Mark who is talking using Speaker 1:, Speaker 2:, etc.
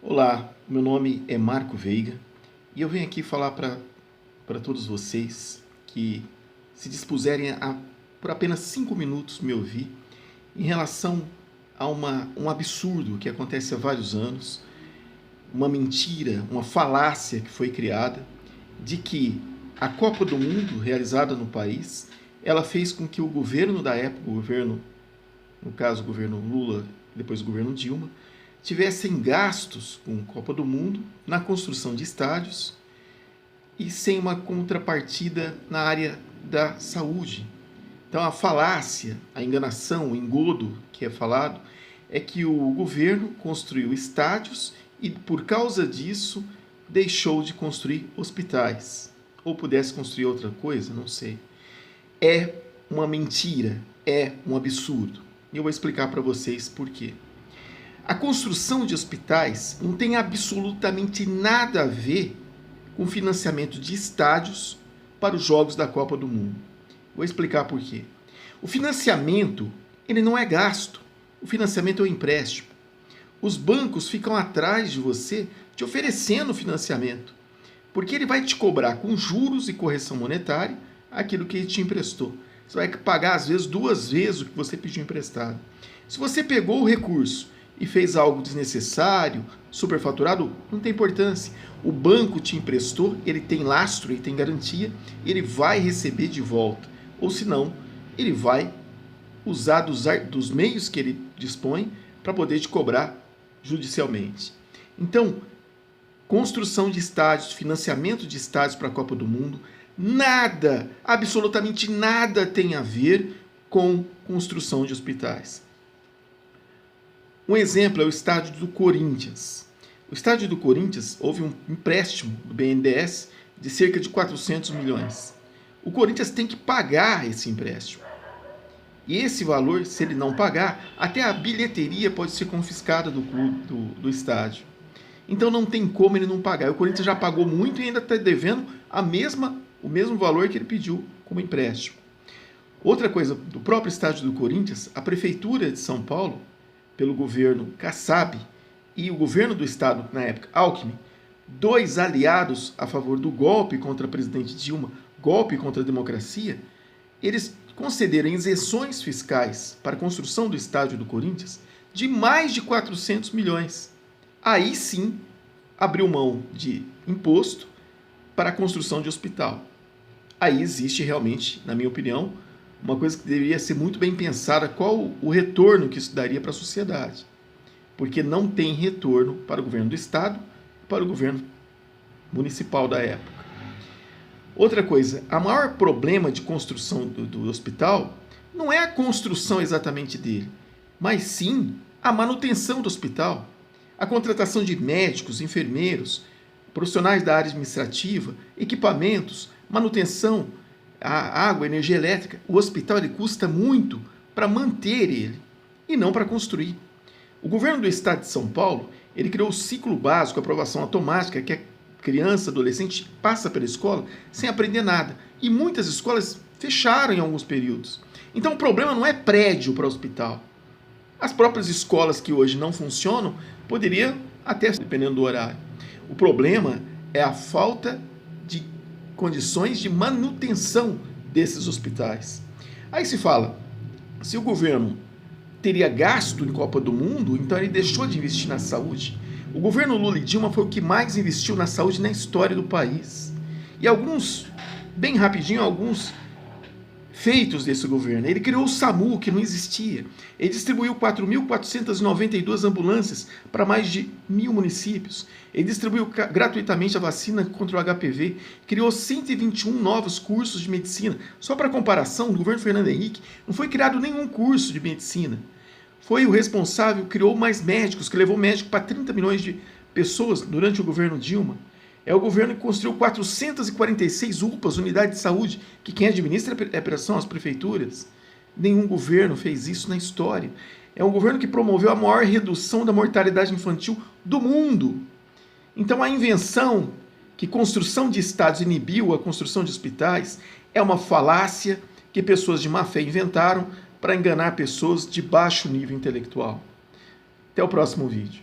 Speaker 1: Olá, meu nome é Marco Veiga e eu venho aqui falar para todos vocês que se dispuserem a, por apenas 5 minutos, me ouvir em relação a um absurdo que acontece há vários anos, uma mentira, uma falácia que foi criada de que a Copa do Mundo realizada no país, ela fez com que o governo da época, no caso o governo Lula, depois o governo Dilma, tivessem gastos com Copa do Mundo na construção de estádios e sem uma contrapartida na área da saúde. Então a falácia, a enganação, o engodo que é falado é que o governo construiu estádios e por causa disso deixou de construir hospitais. Ou pudesse construir outra coisa, não sei. É uma mentira, é um absurdo. E eu vou explicar para vocês por quê. A construção de hospitais não tem absolutamente nada a ver com financiamento de estádios para os Jogos da Copa do Mundo. Vou explicar por quê. O financiamento, ele não é gasto. O financiamento é um empréstimo. Os bancos ficam atrás de você te oferecendo financiamento, porque ele vai te cobrar com juros e correção monetária aquilo que ele te emprestou. Você vai pagar, às vezes, 2 vezes o que você pediu emprestado. Se você pegou o recurso e fez algo desnecessário, superfaturado, não tem importância. O banco te emprestou, ele tem lastro, ele tem garantia, ele vai receber de volta. Ou senão, ele vai usar dos meios que ele dispõe para poder te cobrar judicialmente. Então, construção de estádios, financiamento de estádios para a Copa do Mundo, nada, absolutamente nada tem a ver com construção de hospitais. Um exemplo é o estádio do Corinthians. O estádio do Corinthians houve um empréstimo do BNDES de cerca de 400 milhões. O Corinthians tem que pagar esse empréstimo. E esse valor, se ele não pagar, até a bilheteria pode ser confiscada do clube, do estádio. Então não tem como ele não pagar. O Corinthians já pagou muito e ainda está devendo o mesmo valor que ele pediu como empréstimo. Outra coisa, do próprio estádio do Corinthians, a Prefeitura de São Paulo, pelo governo Kassab e o governo do estado, na época, Alckmin, 2 aliados a favor do golpe contra a presidente Dilma, golpe contra a democracia, eles concederam isenções fiscais para a construção do estádio do Corinthians de mais de 400 milhões. Aí sim, abriu mão de imposto para a construção de hospital. Aí existe realmente, na minha opinião, uma coisa que deveria ser muito bem pensada, qual o retorno que isso daria para a sociedade. Porque não tem retorno para o governo do estado e para o governo municipal da época. Outra coisa, o maior problema de construção do hospital não é a construção exatamente dele, mas sim a manutenção do hospital, a contratação de médicos, enfermeiros, profissionais da área administrativa, equipamentos, manutenção, a água, a energia elétrica. O hospital ele custa muito para manter ele e não para construir. O governo do estado de São Paulo ele criou o ciclo básico, aprovação automática, que a criança, adolescente passa pela escola sem aprender nada. E muitas escolas fecharam em alguns períodos. Então o problema não é prédio para o hospital. As próprias escolas que hoje não funcionam poderia até, dependendo do horário. O problema é a falta de condições de manutenção desses hospitais. Aí se fala, se o governo teria gasto em Copa do Mundo, então ele deixou de investir na saúde. O governo Lula e Dilma foi o que mais investiu na saúde na história do país. E bem rapidinho, alguns feitos desse governo. Ele criou o SAMU, que não existia. Ele distribuiu 4.492 ambulâncias para mais de 1.000 municípios. Ele distribuiu gratuitamente a vacina contra o HPV. Criou 121 novos cursos de medicina. Só para comparação, no governo Fernando Henrique, não foi criado nenhum curso de medicina. Foi o responsável, criou mais médicos, que levou médico para 30 milhões de pessoas durante o governo Dilma. É o governo que construiu 446 UPAs, unidades de saúde, que quem administra são as prefeituras. Nenhum governo fez isso na história. É um governo que promoveu a maior redução da mortalidade infantil do mundo. Então a invenção que construção de estádios inibiu a construção de hospitais é uma falácia que pessoas de má fé inventaram para enganar pessoas de baixo nível intelectual. Até o próximo vídeo.